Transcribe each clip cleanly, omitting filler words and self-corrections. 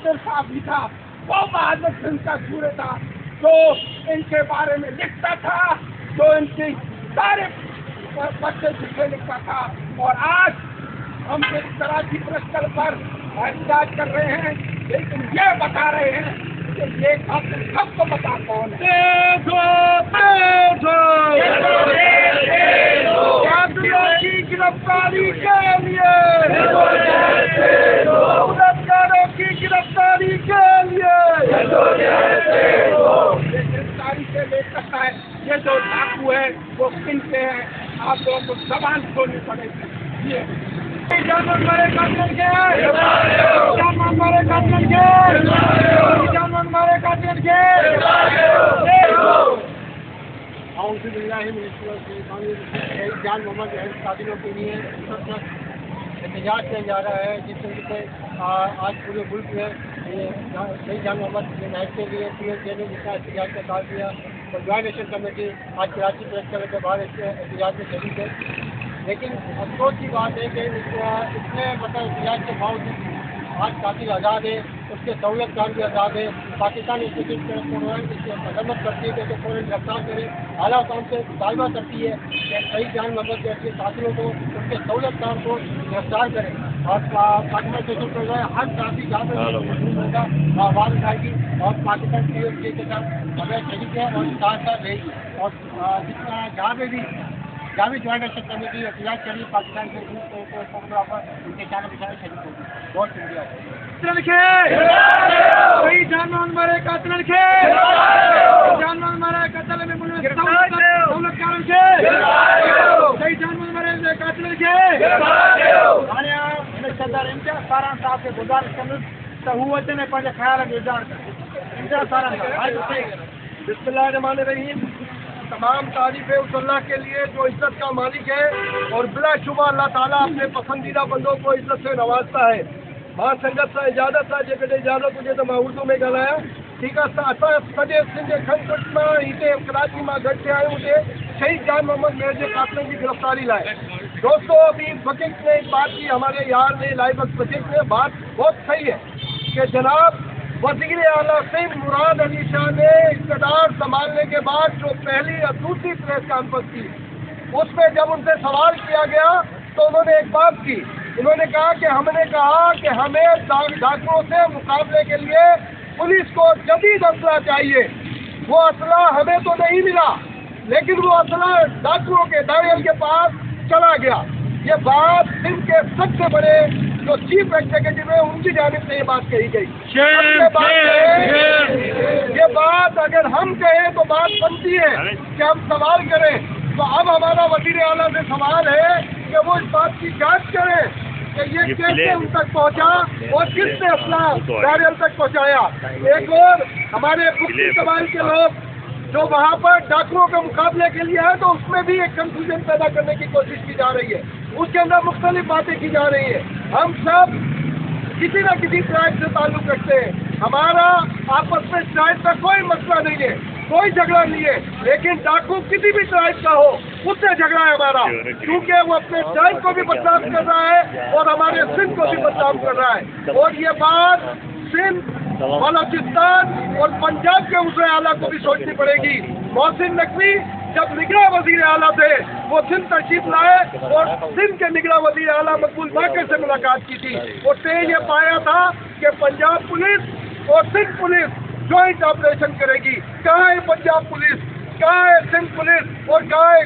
नासिर साहब भी था, वो बहादुर सिंह का सूर्य था जो इनके बारे में लिखता था, जो इनकी सारे बच्चे जिसे लिखता था। और आज हम इस कराची प्रेस क्लब पर एहतजाज कर रहे हैं, लेकिन ये बता रहे हैं कि ये कातिल सबको पता कौन है। कातिलों की गिरफ्तारी के लिए, गिरफ्तारों की गिरफ्तारी के लिए गिरफ्तारी से ले सकता है। ये जो डाकू है वो किन के हैं, आप लोगों को सवाल छोड़नी पड़ेगी। ये जानवर मारे कातिल के, जानवर मारे कातिल के, जानवर मारे कातिल के। जान मोहम्मद कातिलों के लिए एहतजाज किया जा रहा है, जिस तरीके से आज पूरे मुल्क में शहीद जान मोहम्मद के नायक के लिए PSJ ने जितना एहतजाज का साथ दिया, और जॉइंट एक्शन कमेटी आज कराची प्रेस क्लब के बाहर एहतजाज में शरीक है। लेकिन अफसोस की बात है कि इतने एहतजाज के बावजूद आज कातिल आज़ाद है, उसके सहूलतकार भी आज़ाद है। पाकिस्तान इसकी मजम्मत करती है कि उसे फौरन गिरफ्तार करे, आला हुकूमत से मुतालबा करती है कि शहीद जान मोहम्मद जैसे कातिलों को, उनके सहूलतकार को गिरफ्तार करें। और पाकिस्तान स्टेशन पर हर साथी जहाँ पर मौजूद होगा आवाज़ उठाएगी और पाकिस्तान PSJ के साथ हमें शरीक है और साथ साथ रहेगी। और जितना जहाँ पे भी ज्वाइंट एक्शन कमेटी एहतजाज करिए पाकिस्तान के फोटोग्राफर उनके चैनल बिछाने शरीक होगी। बहुत शुक्रिया। वही जानवर मारे कातिल के, जानवर मारे कातिल में सहूलतकार के, सही जानवर मारे कातिल के। सरदार इम्तियाज़ सारान साहब के गुज़ारिश कंदुसि त हू अचनि पंहिंजे ख़्याल जो इज़हार करे। इम्तियाज़ सारान साहब। बिस्मिल्लाहिर्रहमानिर्रहीम। तमाम तारीफ़ है उस अल्लाह के लिए जो इज़्ज़त का मालिक है और बिलाशुबा अल्लाह ताला अपने पसंदीदा बंदों को इज़्ज़त से नवाजता है। मां संगत सां इजाज़त आहे, जेकॾहिं इजाज़त हुजे त मां उर्दू में ॻाल्हायां। ठीकु आहे। असां सॼे सिंध खंड मां हिते कराची मां गॾु थिया आहियूं हिते शहीद जान मोहम्मद मेर के कातिलों की गिरफ्तारी लाए। दोस्तों, अभी वकील ने एक बात की, हमारे यार ने लाइव वकील ने बात बहुत सही है कि जनाब वज़ीर आला सिंध मुराद अली शाह ने इक़्तिदार संभालने के बाद जो पहली और दूसरी प्रेस कॉन्फ्रेंस की, उसमें जब उनसे सवाल किया गया तो उन्होंने एक बात की। उन्होंने कहा कि हमने कहा कि हमें डाकुओं से मुकाबले के लिए पुलिस को जदीद असला चाहिए। वो असला हमें तो नहीं मिला, लेकिन वो असला डाकुओं के दानियल के पास चला गया। ये बात सिंध के सबसे बड़े जो चीफ एग्जीक्यूटिव है उनकी जानिब से ये बात कही गई। ये बात अगर हम कहें तो बात बनती है कि हम सवाल करें। तो अब हमारा वज़ीर आला से सवाल है कि वो इस बात की जांच करें कि ये कैसे उन तक पहुंचा और किसने अपना दानियल तक पहुंचाया। एक और हमारे पुख्ती कबाइल के लोग जो वहाँ पर डाकुओं के मुकाबले के लिए है, तो उसमें भी एक कंफ्यूजन पैदा करने की कोशिश की जा रही है। उसके अंदर मुख्तलिफ बातें की जा रही है। हम सब किसी न किसी ट्राइब से ताल्लुक रखते हैं, हमारा आपस में ट्राइब का कोई मसला नहीं है, कोई झगड़ा नहीं है। लेकिन डाकू किसी भी ट्राइब का हो, उससे झगड़ा है हमारा, क्योंकि वो अपने ट्राइब को भी बदनाम कर रहा है और हमारे सिंध को भी बदनाम कर रहा है। और ये बात सिंध, बलोचिस्तान और पंजाब के वज़ीर आला को भी सोचनी पड़ेगी। मोहसिन नकवी जब निगरां वज़ीर आला थे, वो सिंध तशरीफ लाए और सिंध के निगरां वज़ीर आला मकबूल बाकर से मुलाकात की थी। उसने ये पाया था कि पंजाब पुलिस और सिंध पुलिस जॉइंट ऑपरेशन करेगी। कहाँ है पंजाब पुलिस, कहाँ है सिंध पुलिस और कहाँ है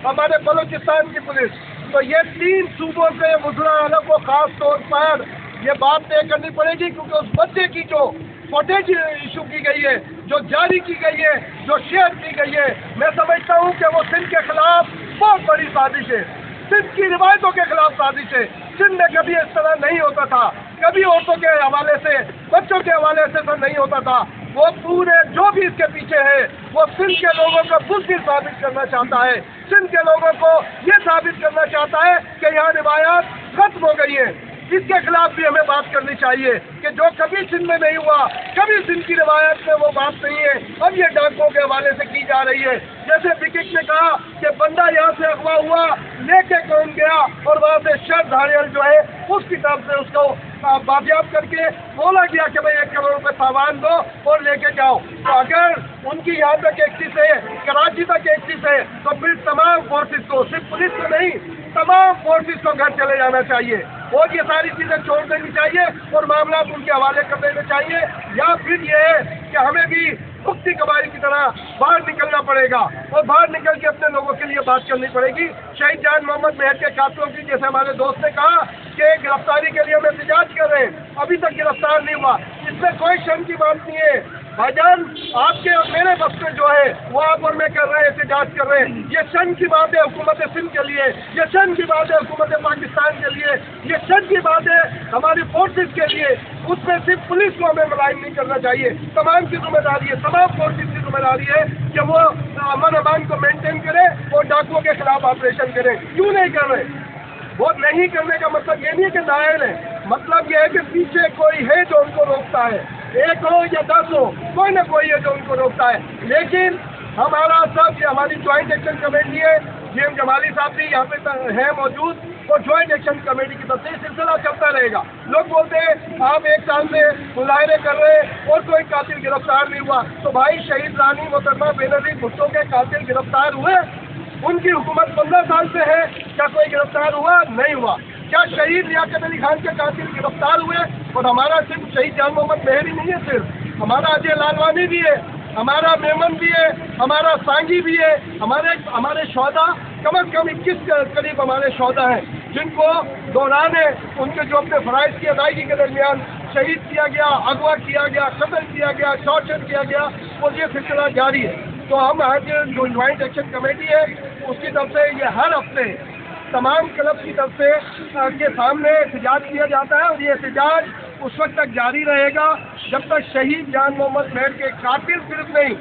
हमारे बलोचिस्तान की पुलिस। तो ये तीन सूबों से वज़ीर आला को खास तौर पर ये बात तय करनी पड़ेगी, क्योंकि उस बच्चे की जो फुटेज इशू की गई है, जो जारी की गई है, जो शेयर की गई है, मैं समझता हूँ कि वो सिंध के खिलाफ बहुत बड़ी साजिश है, सिंध की रिवायतों के खिलाफ साजिश है। सिंध में कभी इस तरह नहीं होता था, कभी औरतों के हवाले से, बच्चों के हवाले से तो नहीं होता था। वो पूरे जो भी इसके पीछे है, वो सिंध के लोगों को बुज़दिल साबित करना चाहता है। सिंध के लोगों को ये साबित करना चाहता है कि यहाँ रिवायात खत्म हो गई है। इसके खिलाफ भी हमें बात करनी चाहिए कि जो कभी सिंध में नहीं हुआ, कभी सिंध की रिवायत में वो बात नहीं है, अब ये डाकुओं के हवाले से की जा रही है। जैसे विकिक ने कहा कि बंदा यहाँ से अगवा हुआ, लेके कौन गया और वहाँ से शर्ट धारियल जो है उसकी तरफ से उसको बाजियाब करके बोला गया कि भाई 1 करोड़ रुपए सामान दो और लेके जाओ। तो अगर उनकी यहाँ तक एक्सिस है, कराची तक एक्सिस है, तो फिर तमाम फोर्सेस को, सिर्फ पुलिस को नहीं, तमाम फोर्सेस को घर चले जाना चाहिए और ये सारी चीज़ें छोड़ देनी चाहिए और मामला उनके हवाले कर देने चाहिए। या फिर ये है कि हमें भी मुक्ति कबाइल की तरह बाहर निकलना पड़ेगा और बाहर निकल के अपने लोगों के लिए बात करनी पड़ेगी। शहीद जान मोहम्मद मेहर के कातिलों की, जैसे हमारे दोस्त ने कहा कि गिरफ्तारी के लिए हम एहतजाज कर रहे हैं, अभी तक गिरफ्तार नहीं हुआ, इसमें कोई शर्म की बात नहीं है। भाईजान, आपके और मेरे बस में जो है वो आप और मैं कर रहे हैं, एहतजाज कर रहे हैं। ये शर्म की बात है हुकूमत सिंध के लिए, ये शर्म की बात है हुकूमत पाकिस्तान के लिए, ये शर्म की बात है हमारी फोर्सेस के लिए। उसमें सिर्फ पुलिस को हमें मुलायम नहीं करना चाहिए, तमाम की जिम्मेदारी है, तमाम फोर्सेस की जिम्मेदारी है कि वो अमन अमान को मेंटेन करें और डाकुओं के खिलाफ ऑपरेशन करें। क्यों नहीं कर रहे? वो नहीं करने का मतलब ये नहीं है कि नायल है, मतलब ये है कि पीछे कोई है जो उनको रोकता है, 1 हो या 10 हो, कोई ना कोई है जो उनको रोकता है। लेकिन हमारा सब, ये हमारी ज्वाइंट एक्शन कमेटी है, GM जमाली साहब भी यहाँ पे है मौजूद, और ज्वाइंट एक्शन कमेटी की तरफ से सिलसिला चलता रहेगा। लोग बोलते हैं आप 1 साल से मुजाहरे कर रहे हैं और कोई कातिल गिरफ्तार नहीं हुआ, तो भाई शहीद रानी मोहतरमा बेनज़ीर भुट्टो के कातिल गिरफ्तार हुए, उनकी हुकूमत 15 साल से है, क्या कोई गिरफ्तार हुआ? नहीं हुआ। क्या शहीद लियाकत अली खान के कातिल गिरफ्तार हुए? और हमारा सिर्फ शहीद जान मोहम्मद मेहर ही नहीं है, सिर्फ हमारा अजय लालवानी भी है, हमारा मेमन भी है, हमारा सांगी भी है, हमारे शौदा कम अज कम 21 करीब हमारे शौदा हैं जिनको दौरान है उनके जो अपने फ़राइज़ की अदायगी के दरमियान शहीद किया गया, अगवा किया गया, कत्ल किया गया, टॉर्चर किया गया, और ये सिलसिला जारी है। तो हम आज जो ज्वाइंट एक्शन कमेटी है उसकी तरफ से ये हर हफ्ते तमाम क्लब की तरफ से के सामने एहतजाज किया जाता है और ये एहतजाज उस वक्त तक जारी रहेगा जब तक शहीद जान मोहम्मद मेहर के कातिल सिर्फ नहीं,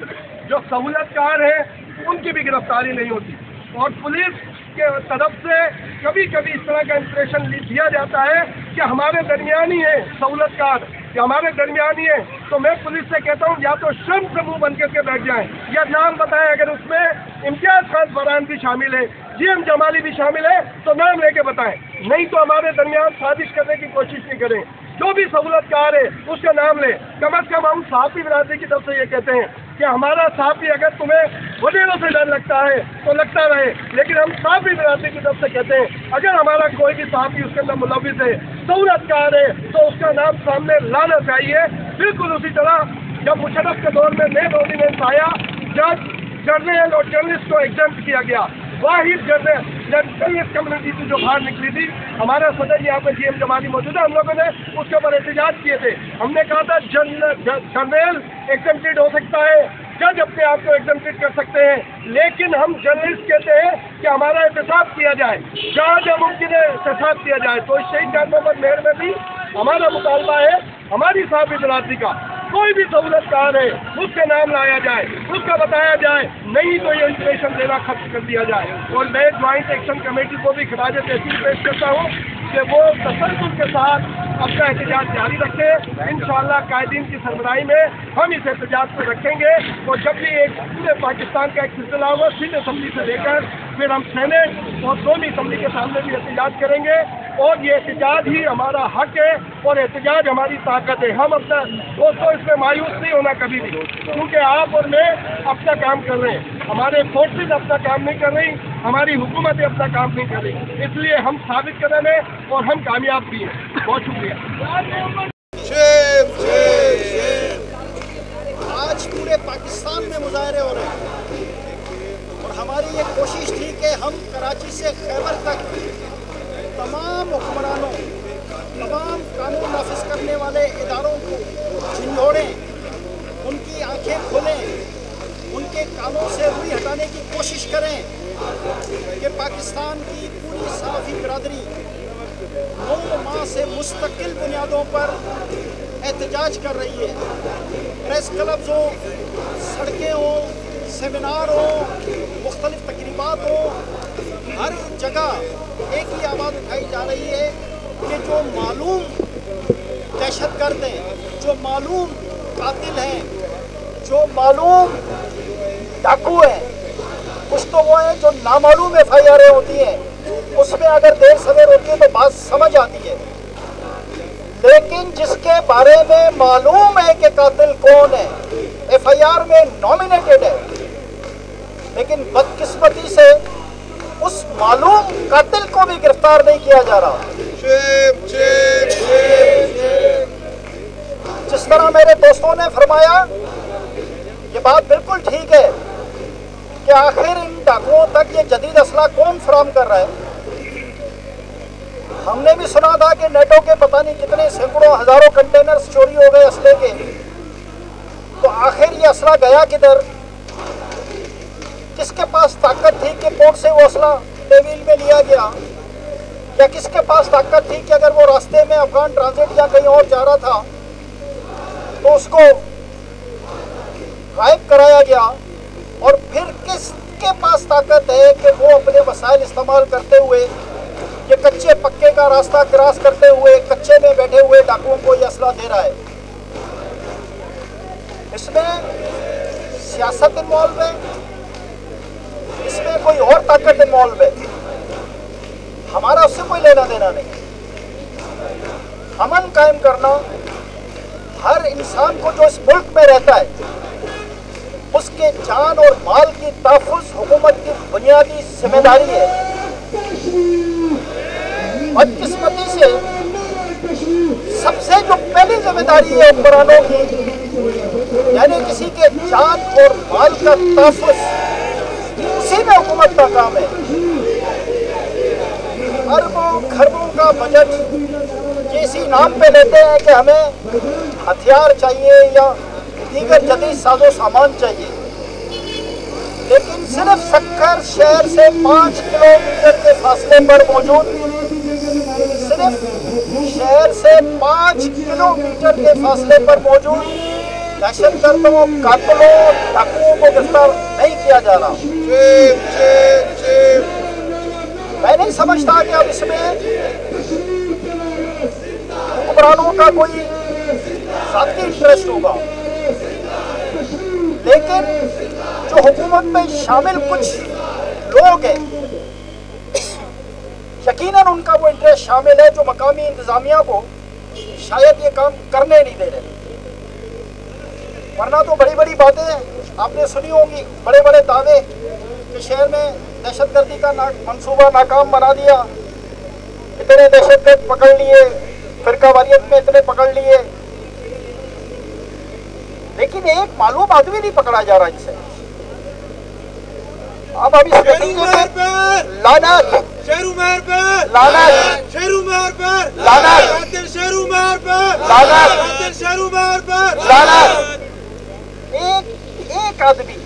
जो सहूलतकार हैं उनकी भी गिरफ्तारी नहीं होती। और पुलिस के तरफ से कभी कभी इस तरह का इंप्रेशन दिया जाता है कि हमारे दरमियान ही है सहूलतकार, कि हमारे दरमियान ही है। तो मैं पुलिस से कहता हूँ या तो शर्म से मुँह बंद करके बैठ जाएं, या नाम बताएं, अगर उसमें इम्तियाज़ खान फरहान भी शामिल है, GM जमाली भी शामिल है, तो नाम लेके बताएं, नहीं तो हमारे दरमियान साजिश करने की कोशिश नहीं करें। जो भी सहूलतकार है उसका नाम लें। कम अज़ कम हम सहाफ़ी बिरादरी की तरफ से ये कहते हैं कि हमारा सहाफ़ी, अगर तुम्हें वज़ीरों से डर लगता है तो लगता रहे, लेकिन हम सहाफ़ी बिरादरी की तरफ से कहते हैं अगर हमारा कोई भी सहाफ़ी उसके अंदर मुलविस है, सहूलतकार है, तो उसका नाम सामने लाना चाहिए। बिल्कुल उसी तरह जब मुशर्रफ के दौर में मेन ऑर्डिनेंस आया, जब जर्नल और जर्नलिस्ट को एग्जाम्प्ट किया गया, वाहिद जर्नलिस्ट कम्युनिटी से जो बाहर निकली थी, हमारा सदर यहाँ पर GM जमाली मौजूद है, हम लोगों ने उसके ऊपर एहतजाज किए थे। हमने कहा था जर्नल एग्जाम्प्टेड हो सकता है, जज अपने आप को एग्जाम्प्टेड कर सकते हैं, लेकिन हम जर्नलिस्ट कहते हैं कि हमारा एहतसाब किया जाए, जहाँ जहाँ मुमकिन है एहतसाब किया जाए। तो शहीद जान मोहम्मद मेहर में भी हमारा मुतालबा है, हमारी सहाफ़ी बिरादरी का कोई भी सहूलतकार है उसके नाम लाया जाए, उसका बताया जाए, नहीं तो ये इंफॉर्मेशन देना खत्म कर दिया जाए। और मैं ज्वाइंट एक्शन कमेटी को भी खिराज तहसील पेश करता हूँ कि वो तसल्जुल के साथ अपना एहतजाज जारी रखें। इंशाअल्लाह कायदीन की सरबराही में हम इस एहतजाज को रखेंगे, और जब भी एक पूरे पाकिस्तान का एक सिलसिला होगा, सिंध असम्बली से लेकर फिर हम सेनेट और कौमी असम्बली के सामने भी एहतजाज करेंगे। और ये एहतजाज ही हमारा हक है और एहतजाज हमारी ताकत है। हम अपना दोस्तों इसमें मायूस नहीं होना कभी भी, क्योंकि आप और मैं अपना काम कर रहे हैं, हमारे फोर्सेज अपना काम नहीं कर रही, हमारी हुकूमतें अपना काम नहीं कर रही, इसलिए हम साबित कर रहे हैं और हम कामयाब भी हैं। बहुत शुक्रिया। आज पूरे पाकिस्तान में मुजाहरे हो रहे हैं और हमारी ये कोशिश थी कि हम कराची से खैबर तक तमाम हुक्मरानों, तमाम कानून नाफिज करने वाले इदारों को झंझोड़ें, उनकी आंखें खोलें, उनके कानों से रुई हटाने की कोशिश करें कि पाकिस्तान की पूरी सहाफ़ी बिरादरी 9 माह से मुस्तकिल बुनियादों पर एहतजाज कर रही है। प्रेस क्लब्स हों, सड़कें हों, सेमिनार हों, मुख्तलिफ तकरीबात हों, हर जगह एक ही आवाज़ उठाई जा रही है کہ جو معلوم دہشت گرد ہیں، جو معلوم قاتل ہیں، جو معلوم ڈاکو ہیں، کچھ تو وہ ہیں جو نامعلوم FIR ہوتی ہیں، اس میں اگر دیر سویر ہوتی ہے تو بات سمجھ آتی ہے، لیکن جس کے بارے میں معلوم ہے کہ قاتل کون ہے، FIR میں نامینیٹڈ ہے، لیکن بدقسمتی سے اس معلوم قاتل کو بھی گرفتار نہیں کیا جا رہا۔ جس طرح میرے دوستوں نے فرمایا، یہ بات بالکل ٹھیک ہے کہ آخر ان ڈاکوؤں تک یہ جدید اسلحہ کون فراہم کر رہا ہے؟ ہم نے بھی سنا تھا کہ نیٹو کے پتہ نہیں کتنے سینکڑوں ہزاروں کنٹینرز چوری ہو گئے اسلحے کے، تو آخر یہ اسلحہ گیا کدھر؟ کس کے پاس طاقت تھی کہ پورٹ سے وہ اسلحہ ٹیویل میں لیا گیا، یا کس کے پاس طاقت تھی کہ اگر وہ راستے میں افغان ٹرانزٹ یا کہیں اور جا رہا تھا تو اس کو غائب کرایا گیا؟ اور پھر کس کے پاس طاقت ہے کہ وہ اپنے وسائل استعمال کرتے ہوئے یہ کچے پکے کا راستہ کراس کرتے ہوئے کچے میں بیٹھے ہوئے ڈاکوؤں کو یہ اسلحہ دے رہا ہے؟ اس میں سیاست انوالو ہے، اس میں کوئی اور طاقت انوالو ہے، ہمارا اس سے کوئی لینا دینا نہیں۔ امن قائم کرنا ہر انسان کو جو اس ملک میں رہتا ہے اس کے جان اور مال کی تحفظ حکومت کی بنیادی ذمہ داری ہے۔ بدقسمتی سے سب سے جو پہلی ذمہ داری ہے حکمرانوں کی، یعنی کسی کے جان اور مال کا تحفظ، اسی میں حکومت کا کام ہے۔ اربوں خربوں کا بجٹ یہ اسی نام پہ لیتے ہیں کہ ہمیں ہتھیار چاہیے یا دیگر جدید ساز و سامان چاہیے، لیکن صرف سکر شہر سے 5 کلومیٹر کے فاصلے پر موجود، صرف شہر سے 5 کلومیٹر کے فاصلے پر موجود دہشت گردوں، قاتلوں، ڈاکوؤں کو گرفتار نہیں کیا جا رہا۔ میں نہیں سمجھتا کہ اب اس میں حکمرانوں کا کوئی ذاتی انٹرسٹ ہوگا، لیکن جو حکومت میں شامل کچھ لوگ ہیں یقیناً ان کا وہ انٹرسٹ شامل ہے جو مقامی انتظامیہ کو شاید یہ کام کرنے نہیں دے رہے۔ ورنہ تو بڑی بڑی باتیں آپ نے سنی ہوں گی، بڑے بڑے دعوے کہ شہر میں دہشت گردی کا منصوبہ ناکام بنا دیا، اتنے دہشت گرد پکڑ لیے، فرقہ واریت میں اتنے پکڑ لیے، لیکن ایک معلوم آدمی نہیں پکڑا جا رہا ان سے۔ اب اس نتیجے پہ لعنت، ایک آدمی،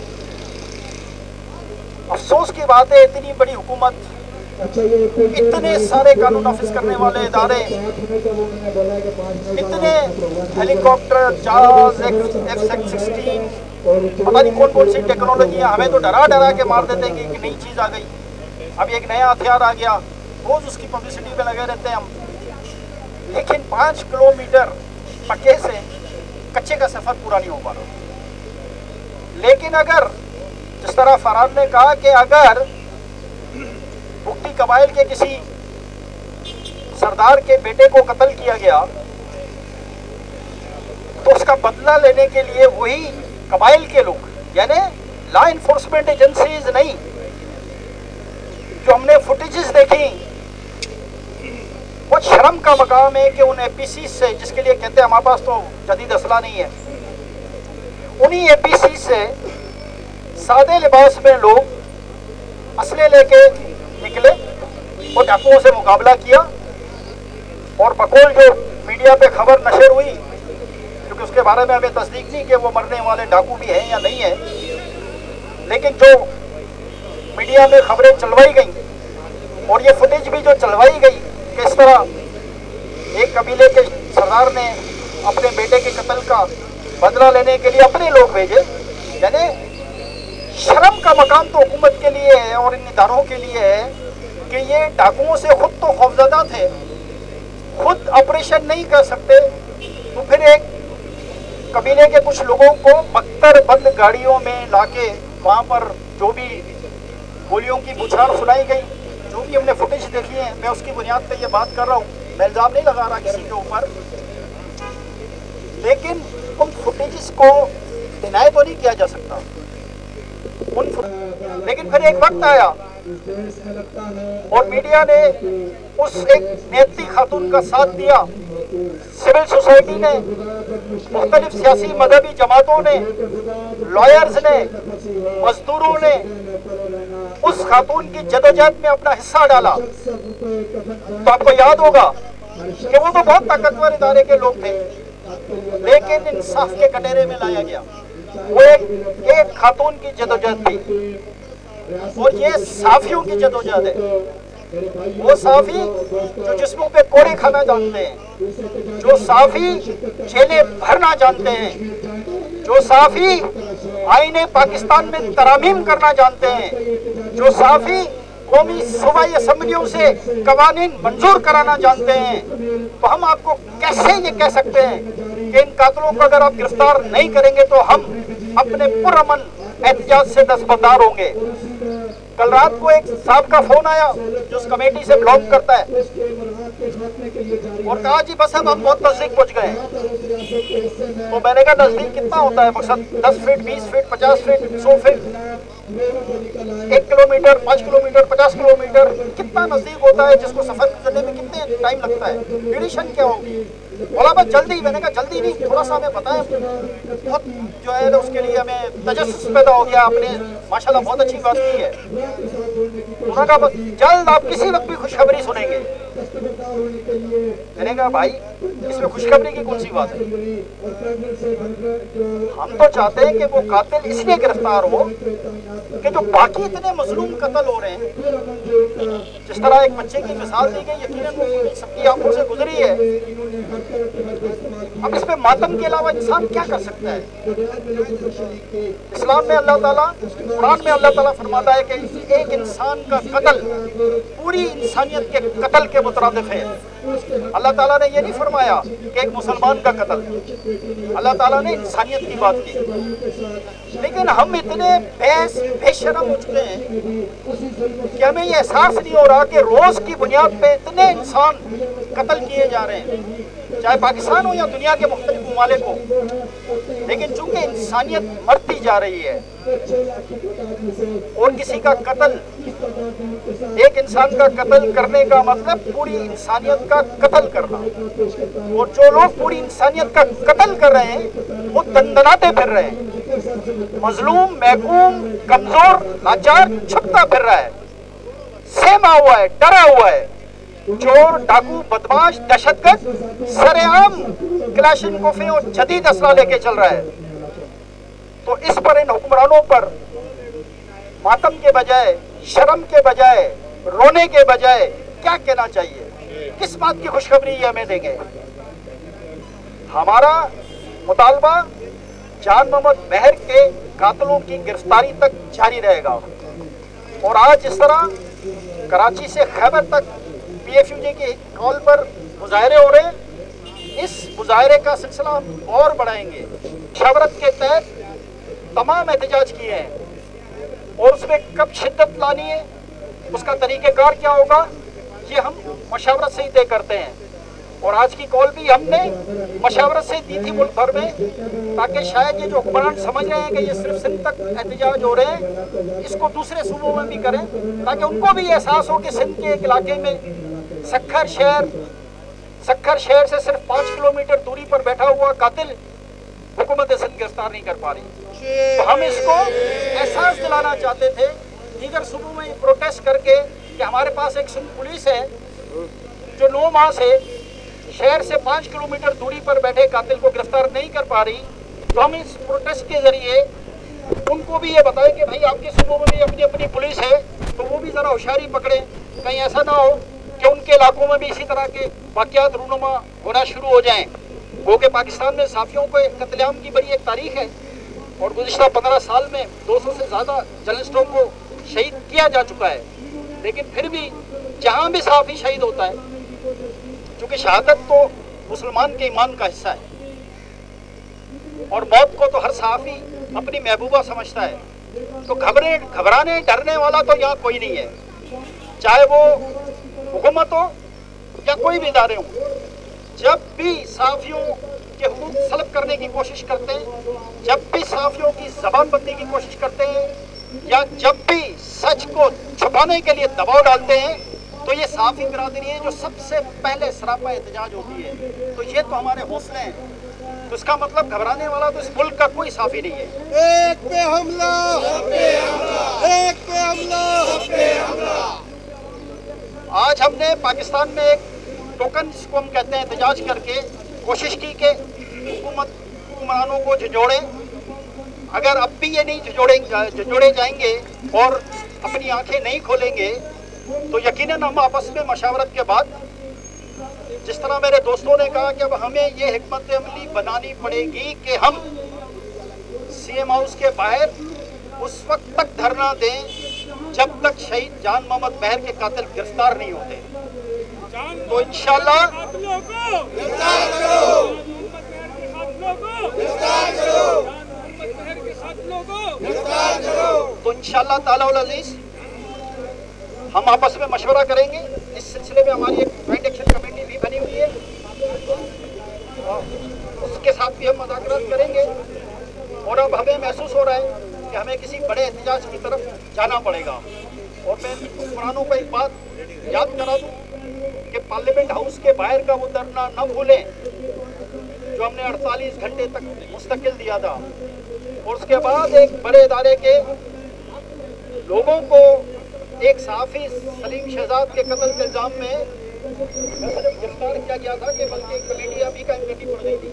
افسوس کی بات ہے اتنی بڑی حکومت، اتنے سارے قانون نافذ کرنے والے ادارے، اتنے ہیلی کاپٹر، جہاز، F-16، پتہ نہیں کون کون سی ٹیکنالوجیاں، ہمیں تو ڈرا ڈرا کے مار دیتے ہیں کہ ایک نئی چیز آ گئی، اب ایک نیا ہتھیار آ گیا، روز اس کی پبلسٹی پہ لگے رہتے ہیں ہم، لیکن 5 کلومیٹر پکے سے کچے کا سفر پورا نہیں ہو پا رہا۔ لیکن اگر جس طرح فرحان نے کہا کہ اگر بگٹی قبائل کے کسی سردار کے بیٹے کو قتل کیا گیا تو اس کا بدلہ لینے کے لیے وہی قبائل کے لوگ، یعنی لا انفورسمنٹ ایجنسیز نہیں، جو ہم نے فوٹیجز دیکھی، بہت شرم کا مقام ہے کہ ان APC سے، جس کے لیے کہتے ہیں ہمارے پاس تو جدید اسلحہ نہیں ہے، انہی APC سے سادے لباس میں لوگ اسلحے لے کے نکلے اور ڈاکوؤں سے مقابلہ کیا، اور بقول جو میڈیا پہ خبر نشر ہوئی، کیونکہ اس کے بارے میں ہمیں تصدیق نہیں کہ وہ مرنے والے ڈاکو بھی ہیں یا نہیں ہیں، لیکن جو میڈیا میں خبریں چلوائی گئیں اور یہ فوٹیج بھی جو چلوائی گئی کہ اس طرح ایک قبیلے کے سردار نے اپنے بیٹے کے قتل کا بدلہ لینے کے لیے اپنے لوگ بھیجے، یعنی شرم کا مقام تو حکومت کے لیے ہے اور ان اداروں کے لیے ہے کہ یہ ڈاکوؤں سے خود تو خوفزدہ تھے، खुद ऑपरेशन नहीं कर सकते तो फिर एक कबीले के कुछ लोगों को बख्तर बंद गाड़ियों में लाके वहाँ पर जो भी गोलियों की बुछार सुनाई गई, जो भी हमने फुटेज देखी है, मैं उसकी बुनियाद पे ये बात कर रहा हूँ, मैं इल्ज़ाम नहीं लगा रहा किसी के ऊपर, लेकिन उन फुटेजेस को डिनाई तो नहीं किया जा सकता। लेकिन फिर एक वक्त आया और मीडिया ने उस एक नेत्री खातून का साथ दिया, सिविल सोसाइटी ने, मुख्तलिफ सियासी मजहबी जमातों ने, लॉयर्स ने, मजदूरों ने उस खातून की जदोजहद में अपना हिस्सा डाला। तो आपको याद होगा कि वो तो बहुत ताकतवर इदारे के लोग थे, लेकिन इंसाफ के कटोरे में लाया गया। वो एक खातून की जदोजहद थी और ये साफियों की जदोजहद है। वो साफी जो जिस्मों पे कोड़े खाना जानते हैं, जो साफी जेलें भरना जानते हैं, जो साफी आईने पाकिस्तान में तरामीम करना जानते हैं, जो साफी कौमी सूबाई असम्बलियों से कवानीन मंजूर कराना जानते हैं, तो हम आपको कैसे ये कह सकते हैं कि इन कातिलों को अगर आप गिरफ्तार नहीं करेंगे तो हम अपने पुरअमन एहतिजाज से दस्तबरदार होंगे। कल रात को एक साहब का फोन आया जो उस कमेटी से बिलोंग करता है और कहा जी बस अब हम बहुत नजदीक पहुंच गए। तो मैंने कहा नजदीक कितना होता है मकसद, 10 feet, 20 feet, 50 feet, 100 feet, 1 kilometre, 5 kilometre, 50 kilometre, कितना नजदीक होता है जिसको सफर करने में कितने टाइम लगता है, ड्यूरेशन क्या होगी? बोला बस जल्दी। मैंने कहा जल्दी नहीं, थोड़ा सा हमें बताएं। बहुत जो है उसके लिए हमें तजस्सुस पैदा हो गया। आपने माशाल्लाह बहुत अच्छी बात की है। उन्होंने कहा बस जल्द, आप किसी वक्त भी खुशखबरी सुनेंगे। मैंने कहा भाई इसमें खुशखबरी की कौन सी बात है? हम तो चाहते हैं कि वो कातिल इसलिए गिरफ्तार हो कि जो बाकी इतने मजलूम कत्ल हो रहे हैं, जिस तरह एक बच्चे की मिसाल दी गई, यकीनन वो सबकी आंखों से गुजरी है। अब इस पे मातम के अलावा इंसान क्या कर सकता है? इस्लाम में अल्लाह ताला, कुरान में अल्लाह ताला फरमाता है कि एक इंसान का कत्ल पूरी इंसानियत के कत्ल के मुतरादिफ है। अल्लाह ताला ने ये नहीं फरमाया कि एक मुसलमान का कत्ल, अल्लाह ताला ने इंसानियत की बात की। लेकिन हम इतने बेशरम हो चुके हैं कि हमें ये एहसास नहीं हो रहा कि रोज की बुनियाद पे इतने इंसान कत्ल किए जा रहे हैं, चाहे पाकिस्तान हो या दुनिया के मुख्तलिफ ममालिक हो। लेकिन चूंकि इंसानियत मरती जा रही है और किसी का कत्ल, एक इंसान का कत्ल करने का मतलब पूरी इंसानियत का कत्ल करना, और जो लोग पूरी इंसानियत का कत्ल कर रहे हैं वो दंदनाते फिर रहे हैं। मजलूम, महकूम, कमजोर, लाचार छुपता फिर रहा है, सहमा हुआ है, डरा हुआ है। चोर, डाकू, बदमाश, दहशतगर्द सरेआम क्लाशिनकोफें और जदीद असला लेके चल रहा है। तो इस पर, इन हुक्मरानों पर मातम के बजाय, शर्म के बजाय, रोने के बजाय क्या कहना चाहिए? किस बात की खुशखबरी ये हमें देंगे? हमारा मुतालबा जान मोहम्मद महर के कातिलों की गिरफ्तारी तक जारी रहेगा। और आज जिस तरह कराची से खैबर तक PFUJ के कॉल पर मुजाहरे हो रहे हैं, इस मुजाहरे का सिलसिला हम और बढ़ाएंगे। मशावरत के तहत तमाम एहतजाज किए हैं और उसमें कब शिद्दत लानी है, उसका तरीक़ेकार क्या होगा, ये हम मशावरत से ही तय करते हैं। और आज की कॉल भी हमने मशावरत से दी थी मुल्क भर में, ताकि शायद ये जो हुक्मरान समझ रहे हैं कि ये सिर्फ सिंध तक एहतजाज हो रहे हैं, इसको दूसरे सूबों में भी करें, ताकि उनको भी एहसास हो कि सिंध के एक इलाके में सक्खर शहर से सिर्फ 5 किलोमीटर दूरी पर बैठा हुआ कातिल हुकूमत सिंध गिरफ्तार नहीं कर पा रही। तो हम इसको एहसास दिलाना चाहते थे दीगर सूबों में प्रोटेस्ट करके कि हमारे पास एक सिंध पुलिस है जो 9 माह से शहर से 5 किलोमीटर दूरी पर बैठे कातिल को गिरफ्तार नहीं कर पा रही। तो हम इस प्रोटेस्ट के जरिए उनको भी ये बताएं कि भाई आपके सूबों में भी अपनी अपनी पुलिस है, तो वो भी ज़रा होशियारी पकड़े, कहीं ऐसा ना हो कि उनके इलाकों में भी इसी तरह के वाक़यात रूनुमा होना शुरू हो जाएं। वो कि पाकिस्तान में साफियों को कत्लेआम की बड़ी एक तारीख है और गुज़िश्ता 15 साल में 200 से ज़्यादा जर्नलिस्टों को शहीद किया जा चुका है। लेकिन फिर भी जहाँ भी साफी शहीद होता है, क्योंकि शहादत तो मुसलमान के ईमान का हिस्सा है और मौत को तो हर सहाफ़ी अपनी महबूबा समझता है। तो घबराने डरने वाला तो यहाँ कोई नहीं है, चाहे वो हुकूमत हो या कोई भी इदारे हों। जब भी सहाफ़ियों के हुकूक सल्ब करने की कोशिश करते हैं, जब भी सहाफ़ियों की ज़बान बंदी की कोशिश करते हैं या जब भी सच को छुपाने के लिए दबाव डालते हैं, तो ये सहाफ़ी बिरादरी है जो सबसे पहले सरापा एहतजाज होती है। तो ये तो हमारे हौसले हैं। तो इसका मतलब घबराने वाला तो इस मुल्क का कोई साफ़ी नहीं है। एक पे हमला, एक पे हमला, आज हमने पाकिस्तान में एक टोकन जिसको हम कहते हैं एहतजाज करके कोशिश की कि हुक्मरानों को झंझोड़ें। अगर अब भी ये नहीं झंझोड़े जाएंगे और अपनी आंखें नहीं खोलेंगे तो यकीनन हम आपस में मशावरत के बाद, जिस तरह मेरे दोस्तों ने कहा कि अब हमें ये हिकमत अमली बनानी पड़ेगी कि हम सीएम हाउस के बाहर उस वक्त तक धरना दें जब तक शहीद जान मोहम्मद महर के कातिल गिरफ्तार नहीं होते। तो इंशाअल्लाह ताला उल अज़ीज़ हम आपस में मशवरा करेंगे। इस सिलसिले में हमारी एक जॉइंट एक्शन कमेटी भी बनी हुई है, उसके साथ भी हम मुज़ाकरात करेंगे। और अब हमें महसूस हो रहा है कि हमें किसी बड़े एहतजाज की तरफ जाना पड़ेगा। और मैं हुक्मरानों को एक बात याद करा दूँ कि पार्लियामेंट हाउस के बाहर का वो धरना न भूलें जो हमने 48 घंटे तक मुस्तकिल दिया था। और उसके बाद एक बड़े इदारे के लोगों को एक सहाफ़ी सलीम शहजाद के कत्ल के इल्ज़ाम में न सिर्फ गिरफ्तार किया गया था कि बल्कि कमेटियाँ भी कायम करनी पड़ गई थी।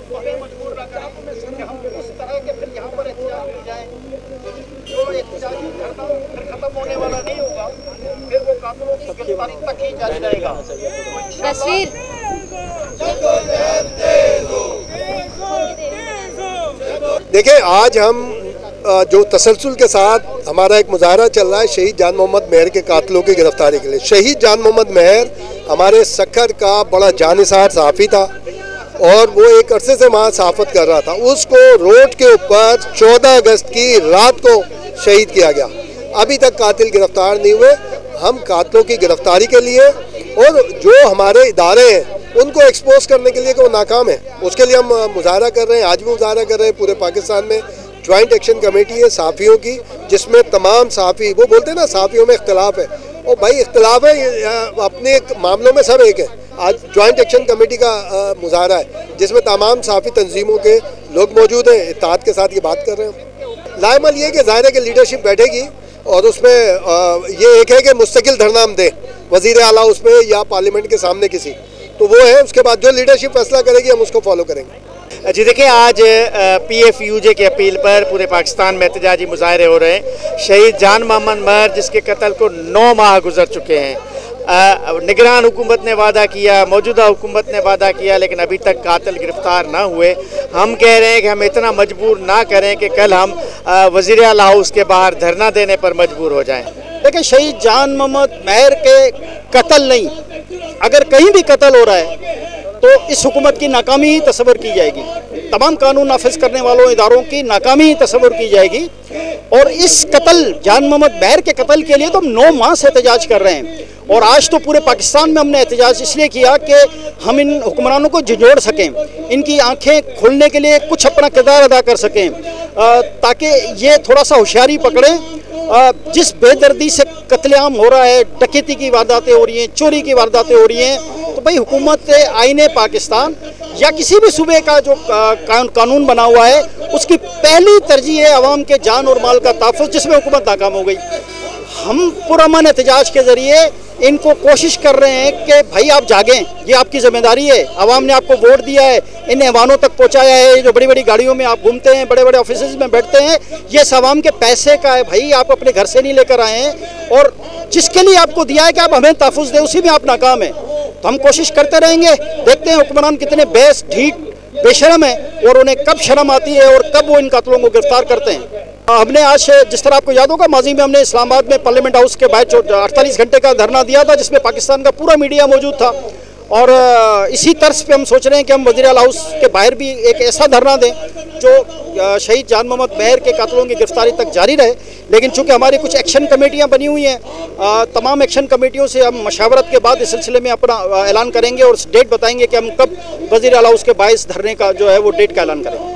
तो हमें मजबूर न करें कि हम उस तरह के फिर यहाँ पर एहतजाज की जाए जो एहतजाज करना फिर ख़त्म होने वाला नहीं होगा, फिर वो कातिलों की गिरफ्तारी तक ही जारी रहेगा। देखिए, आज हम जो तसलसल के साथ हमारा एक मुजाहरा चल रहा है शहीद जान मोहम्मद महर के कातिलों की गिरफ्तारी के लिए। शहीद जान मोहम्मद महर हमारे सक्खर का बड़ा जानिसार सहाफ़ी था और वो एक अरसे से वहाँ सहाफ़त कर रहा था। उसको रोड के ऊपर 14 अगस्त की रात को शहीद किया गया। अभी तक कातिल गिरफ्तार नहीं हुए। हम कातिलों की गिरफ्तारी के लिए और जो हमारे इदारे हैं उनको एक्सपोज करने के लिए कि वो नाकाम है, उसके लिए हम मुजाहरा कर रहे हैं। आज भी मुजाहरा कर रहे हैं। पूरे पाकिस्तान में जॉइंट एक्शन कमेटी है सहाफ़ियों की, जिसमें तमाम सहाफ़ी, वो बोलते हैं ना सहाफ़ियों में इख्तलाफ है, और भाई इख्तलाफ है, अपने मामलों में सब एक है। आज जॉइंट एक्शन कमेटी का मुजाहरा है जिसमें तमाम सहाफ़ी तंजीमों के लोग मौजूद हैं। इत्तेहाद के साथ ये बात कर रहे हैं। लाइमल ये कि ज़ाहिर है कि लीडरशिप बैठेगी और उसमें ये एक है कि मुस्तकिल धरना हम दें वज़ीर आला उसमें या पार्लियामेंट के सामने किसी, तो वो है। उसके बाद जो लीडरशिप फैसला करेगी हम उसको फॉलो करेंगे। जी देखिए, आज PFUJ की अपील पर पूरे पाकिस्तान में एहतजाजी मुजाहरे हो रहे हैं। शहीद जान मोहम्मद महर जिसके कत्ल को 9 माह गुजर चुके हैं। निगरान हुकूमत ने वादा किया, मौजूदा हुकूमत ने वादा किया, लेकिन अभी तक कातिल गिरफ्तार ना हुए। हम कह रहे हैं कि हम इतना मजबूर ना करें कि कल हम वज़ीर आला हाउस के बाहर धरना देने पर मजबूर हो जाएं। देखिए, शहीद जान मोहम्मद महर के कत्ल नहीं, अगर कहीं भी कत्ल हो रहा है तो इस हुकूमत की नाकामी ही तस्वर की जाएगी, तमाम कानून नाफिज करने वालों इदारों की नाकामी ही तस्वर की जाएगी। और इस कत्ल जान मोहम्मद महर के कत्ल के लिए तो हम 9 माह से एहतजाज कर रहे हैं। और आज तो पूरे पाकिस्तान में हमने एहतजाज इसलिए किया कि हम इन हुक्मरानों को झंझोड़ सकें, इनकी आंखें खोलने के लिए कुछ अपना किरदार अदा कर सकें, ताकि ये थोड़ा सा होशियारी पकड़ें। जिस बेदर्दी से कत्लेआम हो रहा है, डकैती की वारदातें हो रही हैं, चोरी की वारदातें हो रही हैं, तो भाई हुकूमत आईने पाकिस्तान या किसी भी सूबे का जो कानून बना हुआ है उसकी पहली तरजीह है अवाम के जान और माल का तहफ़्फ़ुज़, जिसमें हुकूमत नाकाम हो गई। हम पुरअमन एहतजाज के ज़रिए इनको कोशिश कर रहे हैं कि भाई आप जागें, ये आपकी ज़िम्मेदारी है, आवाम ने आपको वोट दिया है, इन ऐवानों तक पहुंचाया है, जो बड़ी बड़ी गाड़ियों में आप घूमते हैं, बड़े बड़े ऑफिसेज में बैठते हैं, ये आवाम के पैसे का है भाई, आप अपने घर से नहीं लेकर आए हैं। और जिसके लिए आपको दिया है कि आप हमें तहफ़्फ़ुज़ दें, उसी में आप नाकाम हैं। तो हम कोशिश करते रहेंगे। देखते हैं हुक्मरान कितने बेस ढीठ बेशरम है और उन्हें कब शर्म आती है और कब वो इन कातिलों को गिरफ्तार करते हैं। हमने आज, जिस तरह आपको याद होगा, माजी में हमने इस्लामाबाद में पार्लियामेंट हाउस के बाहर 48 घंटे का धरना दिया था, जिसमें पाकिस्तान का पूरा मीडिया मौजूद था। اور اسی طرز پہ ہم سوچ رہے ہیں کہ ہم وزیر اعلیٰ ہاؤس کے باہر بھی ایک ایسا دھرنا دیں جو شہید جان محمد مہر کے قاتلوں کی گرفتاری تک جاری رہے. لیکن چونکہ ہماری کچھ ایکشن کمیٹیاں بنی ہوئی ہیں، تمام ایکشن کمیٹیوں سے ہم مشاورت کے بعد اس سلسلے میں اپنا اعلان کریں گے اور ڈیٹ بتائیں گے کہ ہم کب وزیر اعلیٰ ہاؤس کے باعث دھرنے کا جو ہے وہ ڈیٹ کا اعلان کریں گے.